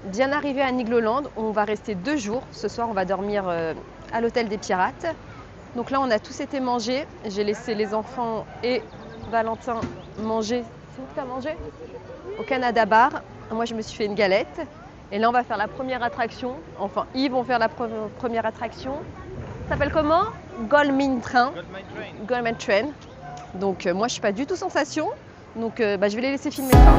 bien arrivé à Nigloland. On va rester 2 jours. Ce soir, on va dormir à l'hôtel des Pirates. Donc là, on a tous été manger. J'ai laissé les enfants et Valentin manger. C'est où que tu as mangé? Au Canada Bar. Moi, je me suis fait une galette. Et là, on va faire la première attraction. Enfin, ils vont faire la première attraction. Ça s'appelle comment? Goldmine Train. Goldmine Train. Donc, moi, je suis pas du tout sensation. Donc, je vais les laisser filmer ça.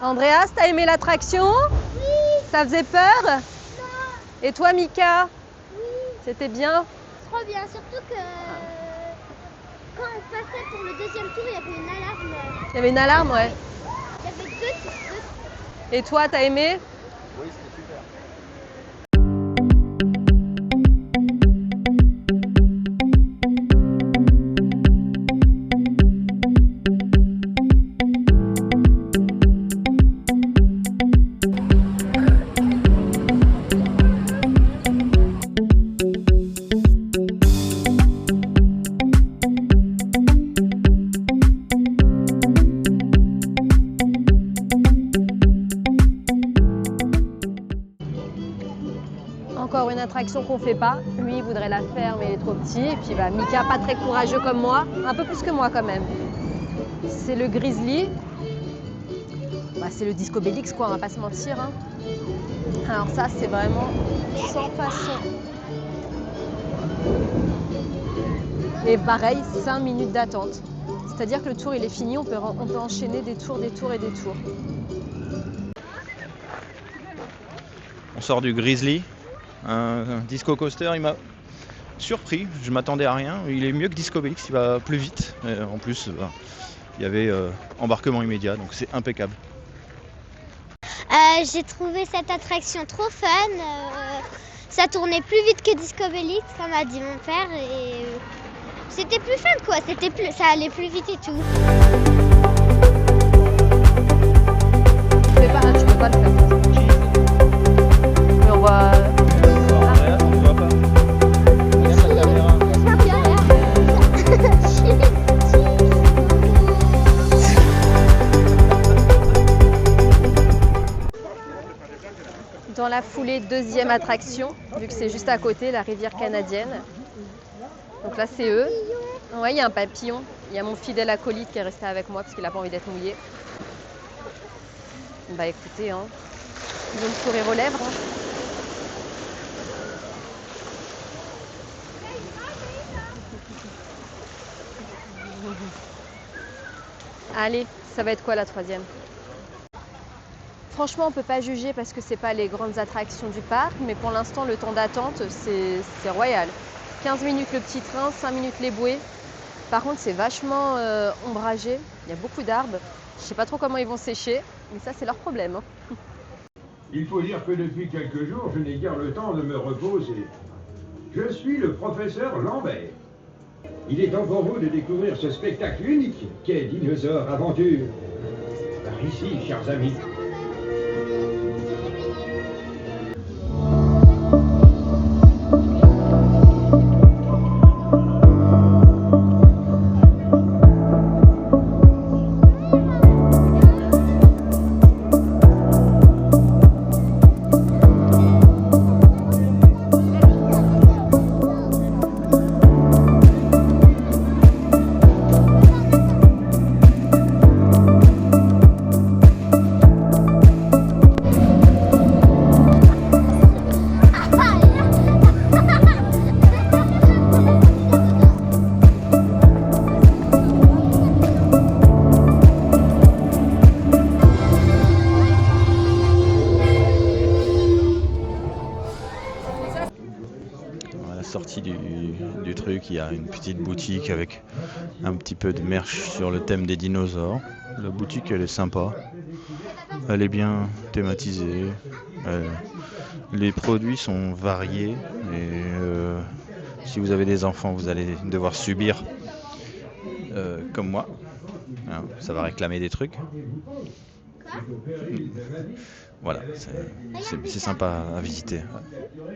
Andreas, t'as aimé l'attraction? Oui. Ça faisait peur? Non. Et toi, Mika? Oui. C'était bien? Trop bien, surtout que quand on passait pour le deuxième tour, il y avait une alarme. Il y avait une alarme, ouais. Il y avait deux. Et toi, t'as aimé? Oui, c'était super. Encore une attraction qu'on fait pas. Lui, il voudrait la faire, mais il est trop petit. Et puis, Mika, pas très courageux comme moi. Un peu plus que moi, quand même. C'est le Grizzly. C'est le Disco Bellix, quoi, on va pas se mentir. Hein. Alors ça, c'est vraiment sans façon. Et pareil, 5 minutes d'attente. C'est-à-dire que le tour, il est fini. On peut enchaîner des tours, des tours et des tours. On sort du Grizzly. Un disco coaster, il m'a surpris, je m'attendais à rien. Il est mieux que Disco Bellix, il va plus vite. Et en plus, il y avait embarquement immédiat, donc c'est impeccable. J'ai trouvé cette attraction trop fun. Ça tournait plus vite que Disco Bellix, comme a dit mon père. Et c'était plus fun, quoi. Ça allait plus vite et tout. Tu peux pas le faire. Mais on va... On ne voit pas. Regarde la caméra. Dans la foulée, deuxième attraction, vu que c'est juste à côté, la rivière canadienne. Donc là, c'est eux. Ouais, il y a un papillon. Il y a mon fidèle acolyte qui est resté avec moi parce qu'il n'a pas envie d'être mouillé. Écoutez, hein, ils ont le sourire aux lèvres. Hein. Allez, ça va être quoi la troisième? Franchement, on ne peut pas juger parce que ce n'est pas les grandes attractions du parc, mais pour l'instant, le temps d'attente, c'est royal. 15 minutes le petit train, 5 minutes les bouées. Par contre, c'est vachement ombragé. Il y a beaucoup d'arbres. Je ne sais pas trop comment ils vont sécher, mais ça, c'est leur problème. Hein. Il faut dire que depuis quelques jours, je n'ai guère le temps de me reposer. Je suis le professeur Lambert. Il est temps pour vous de découvrir ce spectacle unique qu'est Dinosaure Aventure. Par ici, chers amis. il y a une petite boutique avec un petit peu de merch sur le thème des dinosaures. La boutique, elle est sympa. Elle est bien thématisée. Les produits sont variés. Et si vous avez des enfants, vous allez devoir subir comme moi. Hein, ça va réclamer des trucs. Voilà, c'est sympa à visiter.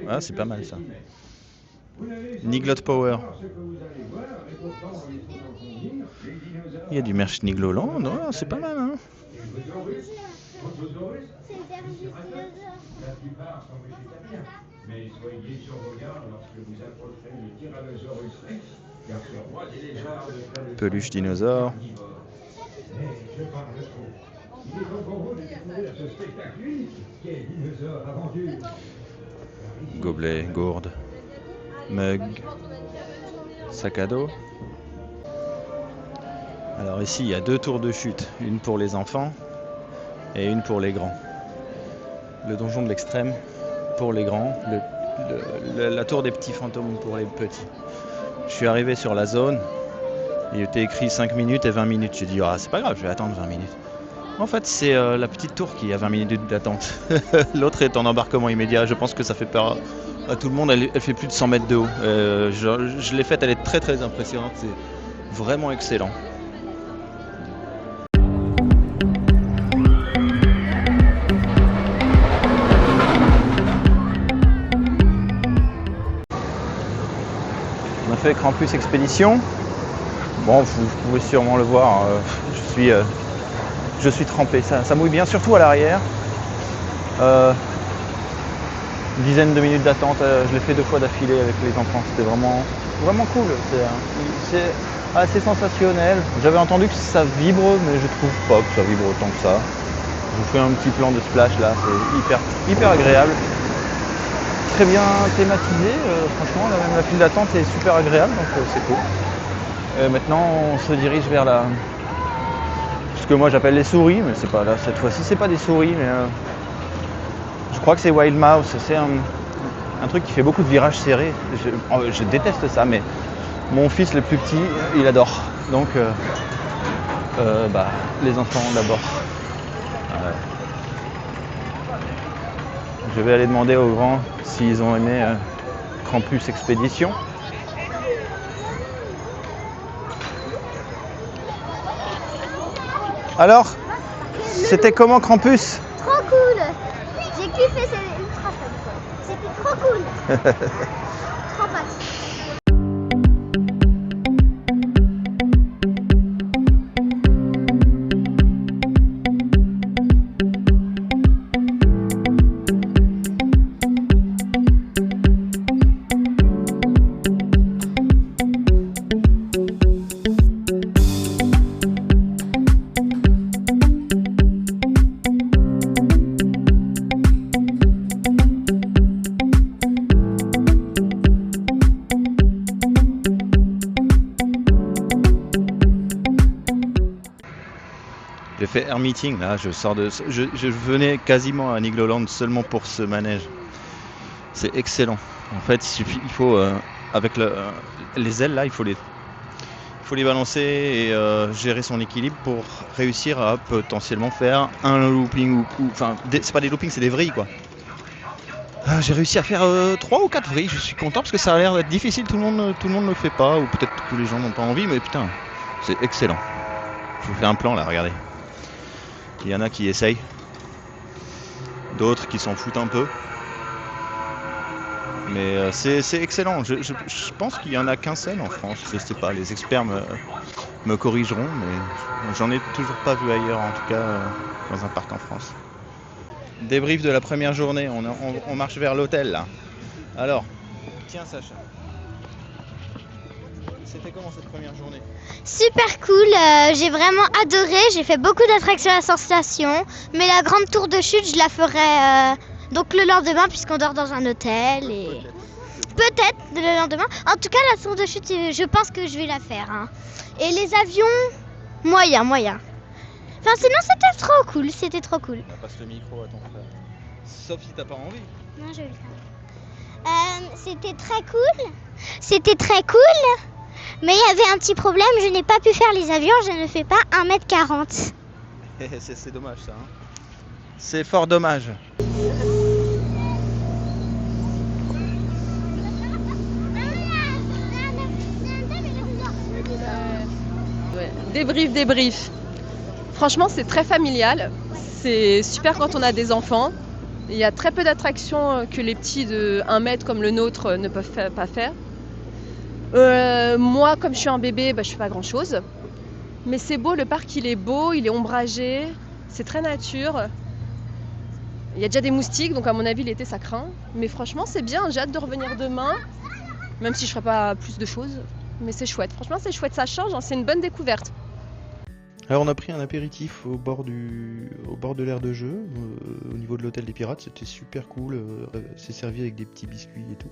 Ah, c'est pas mal ça. Niglot Power. Il y a du merch Nigloland, oh, c'est pas mal. Hein. Mais soyez sur vos gardes lorsque vous approcherez le Tyrannosaurus Rex, car ce roi des lézards ne fait Peluche dinosaure. Mais je parle trop. Il est encore beau de découvrir ce spectacle unique qu'est Dinosaure Aventure. Gobelet, gourde, mug, sac à dos. Alors ici, il y a 2 tours de chute, une pour les enfants et une pour les grands. Le donjon de l'extrême pour les grands, la tour des petits fantômes pour les petits. Je suis arrivé sur la zone, il était écrit 5 minutes et 20 minutes. J'ai dit, ah, c'est pas grave, je vais attendre 20 minutes. En fait, c'est la petite tour qui a 20 minutes d'attente. L'autre est en embarquement immédiat. Je pense que ça fait peur à tout le monde. Elle fait plus de 100 mètres de haut. Je l'ai faite, elle est très très impressionnante. C'est vraiment excellent. On a fait Krampus Expédition. Bon, vous pouvez sûrement le voir. Je suis trempé, ça mouille bien, surtout à l'arrière. Une dizaine de minutes d'attente, je l'ai fait 2 fois d'affilée avec les enfants, c'était vraiment cool. C'est assez sensationnel. J'avais entendu que ça vibre, mais je trouve pas que ça vibre autant que ça. Je vous fais un petit plan de splash là, c'est hyper agréable. Très bien thématisé, franchement, là, même la file d'attente est super agréable, donc c'est cool. Maintenant, on se dirige vers ce que moi j'appelle les souris, mais c'est pas là cette fois-ci, c'est pas des souris, mais je crois que c'est Wild Mouse. C'est un truc qui fait beaucoup de virages serrés. Je déteste ça, mais mon fils le plus petit, il adore. Donc, les enfants d'abord. Je vais aller demander aux grands s'ils ont aimé Krampus Expédition. Alors, c'était comment Krampus? Trop cool. J'ai kiffé, c'est ultra fun. C'était trop cool. Trop facile. J'ai fait Air Meeting, là, je venais quasiment à Nigloland seulement pour ce manège. C'est excellent. En fait, il faut, avec les ailes là, il faut les balancer et gérer son équilibre pour réussir à potentiellement faire un looping enfin, c'est pas des loopings, c'est des vrilles quoi. J'ai réussi à faire 3 ou 4 vrilles, je suis content parce que ça a l'air d'être difficile, tout le monde ne le fait pas, ou peut-être que les gens n'ont pas envie, mais putain, c'est excellent. Je vous fais un plan là, regardez. Il y en a qui essayent, d'autres qui s'en foutent un peu. Mais c'est excellent. Je pense qu'il n'y en a qu'un seul en France. Je sais pas, les experts me corrigeront, mais j'en ai toujours pas vu ailleurs, en tout cas dans un parc en France. Débrief de la première journée, on marche vers l'hôtel là. Alors, tiens Sacha. C'était comment cette première journée? Super cool, j'ai vraiment adoré, j'ai fait beaucoup d'attractions à sensation, mais la grande tour de chute je la ferai donc le lendemain puisqu'on dort dans un hôtel et peut-être le lendemain. En tout cas la tour de chute je pense que je vais la faire. Hein. Et les avions, moyen. Enfin sinon c'était trop cool, On passe le micro à ton frère. Sauf si t'as pas envie. Non je vais le faire. C'était très cool. Mais il y avait un petit problème, je n'ai pas pu faire les avions, je ne fais pas 1m40. C'est dommage ça. Hein. C'est fort dommage. Ouais. Débrief. Franchement, c'est très familial. C'est super quand on a des enfants. Il y a très peu d'attractions que les petits de 1 mètre comme le nôtre ne peuvent pas faire. Moi, comme je suis un bébé, je fais pas grand chose. Mais c'est beau, le parc il est beau, il est ombragé, c'est très nature. Il y a déjà des moustiques, donc à mon avis l'été ça craint. Mais franchement c'est bien, j'ai hâte de revenir demain. Même si je ferai pas plus de choses. Mais c'est chouette, franchement c'est chouette, ça change, hein, c'est une bonne découverte. Alors on a pris un apéritif au bord de l'aire de jeu, au niveau de l'hôtel des Pirates, c'était super cool, c'est servi avec des petits biscuits et tout.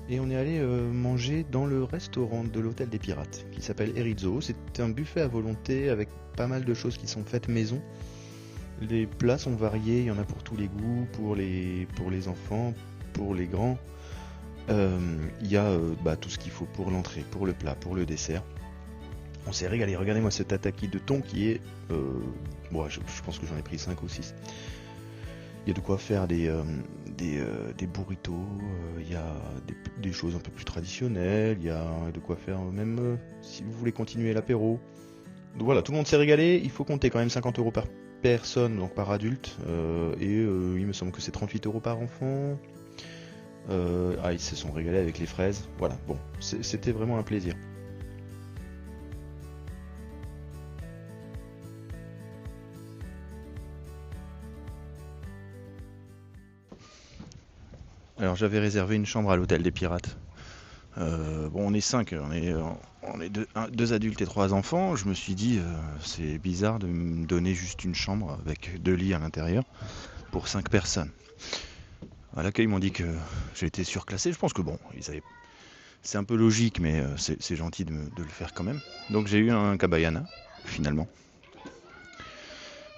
Et on est allé manger dans le restaurant de l'hôtel des Pirates, qui s'appelle Erizzo. C'est un buffet à volonté avec pas mal de choses qui sont faites maison. Les plats sont variés, il y en a pour tous les goûts, pour les enfants, pour les grands. Il y a tout ce qu'il faut pour l'entrée, pour le plat, pour le dessert. On s'est régalé, regardez-moi ce tataki de thon qui est... je pense que j'en ai pris 5 ou 6. Il y a de quoi faire des burritos, il y a des choses un peu plus traditionnelles, il y a de quoi faire même si vous voulez continuer l'apéro. Donc voilà, tout le monde s'est régalé, il faut compter quand même 50 € par personne, donc par adulte, il me semble que c'est 38 € par enfant. Ils se sont régalés avec les fraises, voilà, bon, c'était vraiment un plaisir. Alors j'avais réservé une chambre à l'hôtel des Pirates. On est 5, on est 2 adultes et 3 enfants. Je me suis dit, c'est bizarre de me donner juste une chambre avec 2 lits à l'intérieur pour 5 personnes. À l'accueil, ils m'ont dit que j'ai été surclassé. Je pense que c'est un peu logique, mais c'est gentil de le faire quand même. Donc j'ai eu un cabana, finalement.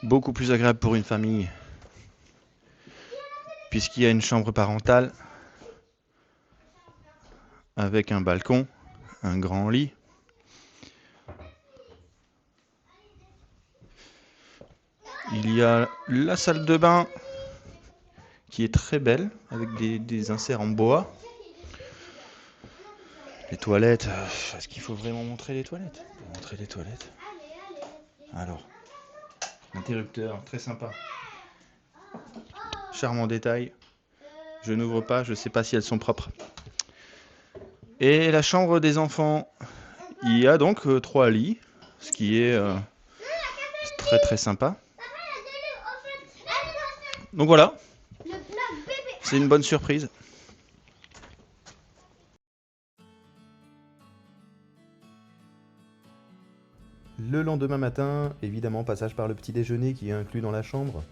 Beaucoup plus agréable pour une famille, puisqu'il y a une chambre parentale avec un balcon, un grand lit. Il y a la salle de bain qui est très belle avec des inserts en bois. Les toilettes, est-ce qu'il faut vraiment montrer les toilettes ? On va montrer les toilettes. Alors, interrupteur, très sympa. Charmant détail. Je n'ouvre pas, je ne sais pas si elles sont propres. Et la chambre des enfants, il y a donc 3 lits, ce qui est très très sympa. Donc voilà, c'est une bonne surprise. Le lendemain matin, évidemment, passage par le petit déjeuner qui est inclus dans la chambre.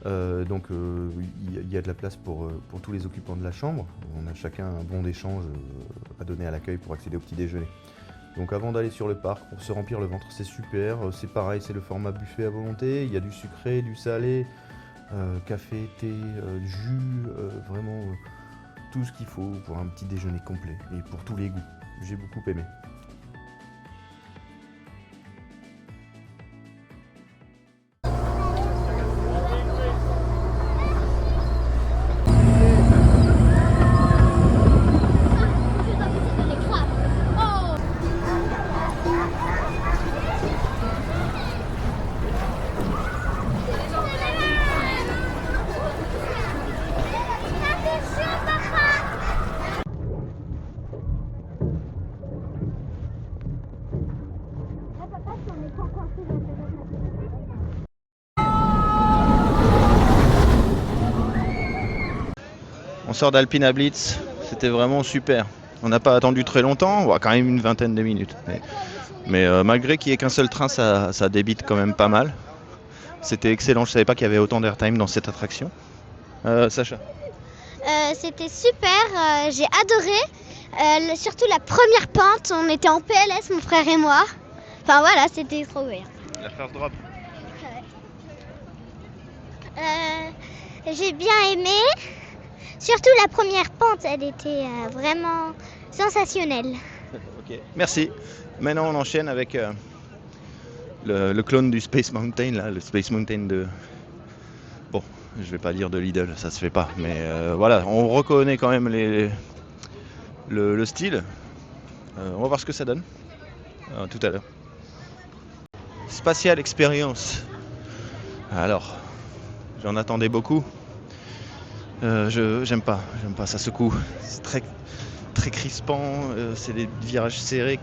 Il y a de la place pour tous les occupants de la chambre. On a chacun un bon d'échange à donner à l'accueil pour accéder au petit déjeuner. Donc avant d'aller sur le parc, pour se remplir le ventre, c'est super. C'est pareil, c'est le format buffet à volonté. Il y a du sucré, du salé, café, thé, jus, vraiment tout ce qu'il faut pour un petit déjeuner complet et pour tous les goûts. J'ai beaucoup aimé. On sort d'Alpina Blitz, c'était vraiment super. On n'a pas attendu très longtemps, quand même une vingtaine de minutes. Mais malgré qu'il n'y ait qu'un seul train, ça débite quand même pas mal. C'était excellent, je ne savais pas qu'il y avait autant d'airtime dans cette attraction. Sacha ? C'était super, j'ai adoré. Surtout la première pente, on était en PLS, mon frère et moi. Enfin voilà, c'était trop bien. La first drop. J'ai bien aimé. Surtout la première pente, elle était vraiment sensationnelle. Ok, merci. Maintenant on enchaîne avec le clone du Space Mountain, là, le Space Mountain de... Bon, je vais pas dire de Lidl, ça se fait pas, mais voilà, on reconnaît quand même le style. On va voir ce que ça donne tout à l'heure. Spatial Experience. Alors, j'en attendais beaucoup. J'aime pas, ça secoue. C'est très crispant, c'est des virages serrés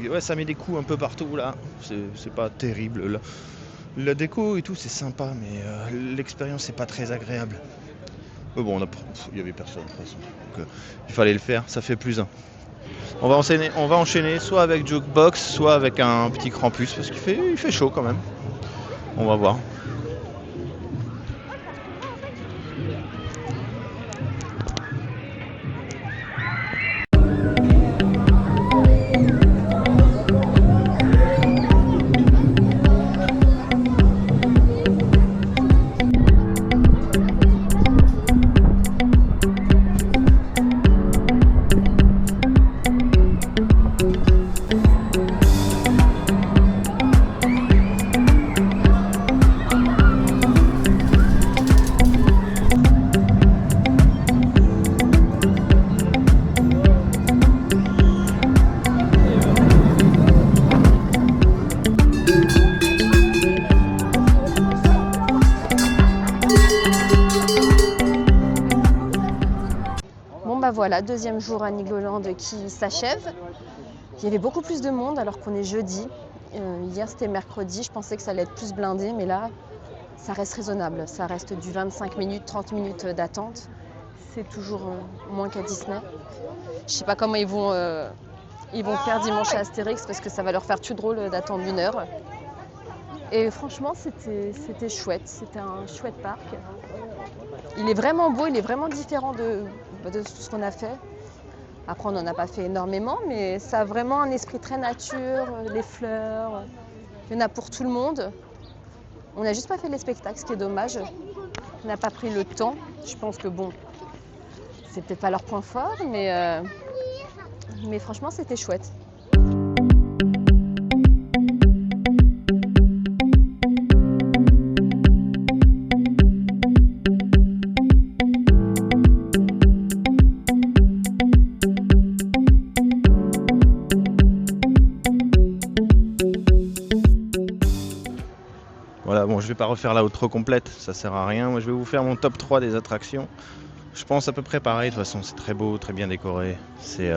ouais, ça met des coups un peu partout là. C'est pas terrible. La déco et tout, c'est sympa, mais l'expérience c'est pas très agréable. Mais bon, il y avait personne de toute façon, donc il fallait le faire. Ça fait plus 1. On va enchaîner soit avec Jukebox, soit avec un petit Krampus, parce qu'il fait chaud quand même. On va voir. Voilà, deuxième jour à Nigloland qui s'achève. Il y avait beaucoup plus de monde alors qu'on est jeudi. Hier c'était mercredi, je pensais que ça allait être plus blindé, mais là ça reste raisonnable. Ça reste du 25 minutes, 30 minutes d'attente. C'est toujours moins qu'à Disney. Je sais pas comment ils vont faire dimanche à Astérix parce que ça va leur faire tout drôle d'attendre 1 heure. Et franchement c'était chouette, c'était un chouette parc. Il est vraiment beau, il est vraiment différent de tout ce qu'on a fait. Après, on n'en a pas fait énormément, mais ça a vraiment un esprit très nature, les fleurs, il y en a pour tout le monde. On n'a juste pas fait les spectacles, ce qui est dommage. On n'a pas pris le temps. Je pense que bon, c'est peut-être pas leur point fort, mais franchement, c'était chouette. Voilà, bon, je vais pas refaire la outro complète, ça sert à rien. Moi, je vais vous faire mon top 3 des attractions. Je pense à peu près pareil, de toute façon, c'est très beau, très bien décoré, c'est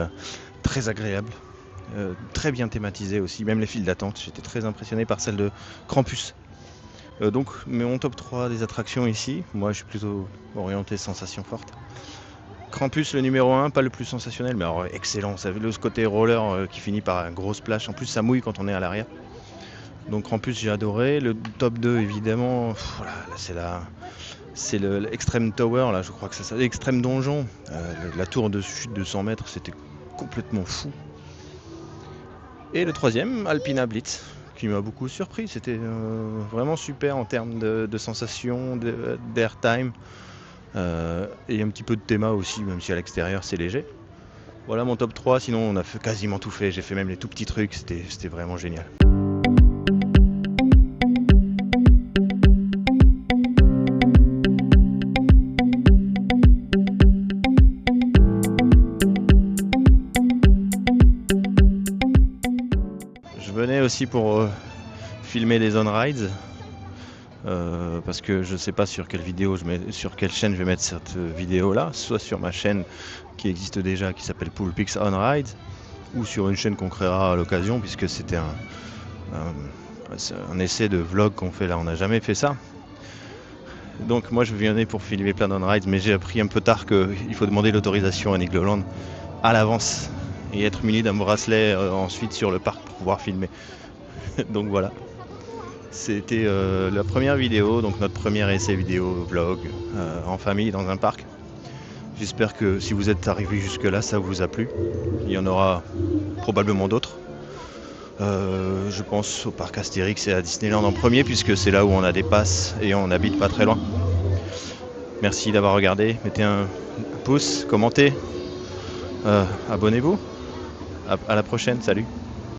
très agréable, très bien thématisé aussi, même les files d'attente. J'étais très impressionné par celle de Krampus. Donc, mon top 3 des attractions ici, moi, je suis plutôt orienté sensation forte. Krampus, le numéro 1, pas le plus sensationnel, mais alors excellent. Ça avait ce côté roller qui finit par un gros splash. En plus, ça mouille quand on est à l'arrière. Donc Krampus, j'ai adoré. Le top 2, évidemment, c'est l'Extreme Tower, là, je crois que c'est ça, l'Extreme Donjon. La tour de chute de 100 mètres, c'était complètement fou. Et le troisième, Alpina Blitz, qui m'a beaucoup surpris. C'était vraiment super en termes de sensations, d'airtime. Et un petit peu de théma aussi, même si à l'extérieur c'est léger. Voilà mon top 3, sinon on a quasiment tout fait. J'ai fait même les tout petits trucs, c'était vraiment génial. Aussi pour filmer des on-rides parce que je ne sais pas sur quelle chaîne je vais mettre cette vidéo là, soit sur ma chaîne qui existe déjà qui s'appelle Poolpix On-Ride ou sur une chaîne qu'on créera à l'occasion puisque c'était un essai de vlog qu'on fait là, on n'a jamais fait ça. Donc moi je venais pour filmer plein d'on-rides, mais j'ai appris un peu tard qu'il faut demander l'autorisation à Nigloland à l'avance et être muni d'un bracelet ensuite sur le parc pour pouvoir filmer. Donc voilà, c'était la première vidéo, donc notre premier essai vidéo vlog en famille dans un parc. J'espère que si vous êtes arrivé jusque là, ça vous a plu. Il y en aura probablement d'autres. Je pense au parc Astérix et à Disneyland en premier puisque c'est là où on a des passes et on habite pas très loin. Merci d'avoir regardé, mettez un pouce, commentez, abonnez-vous. À la prochaine, salut.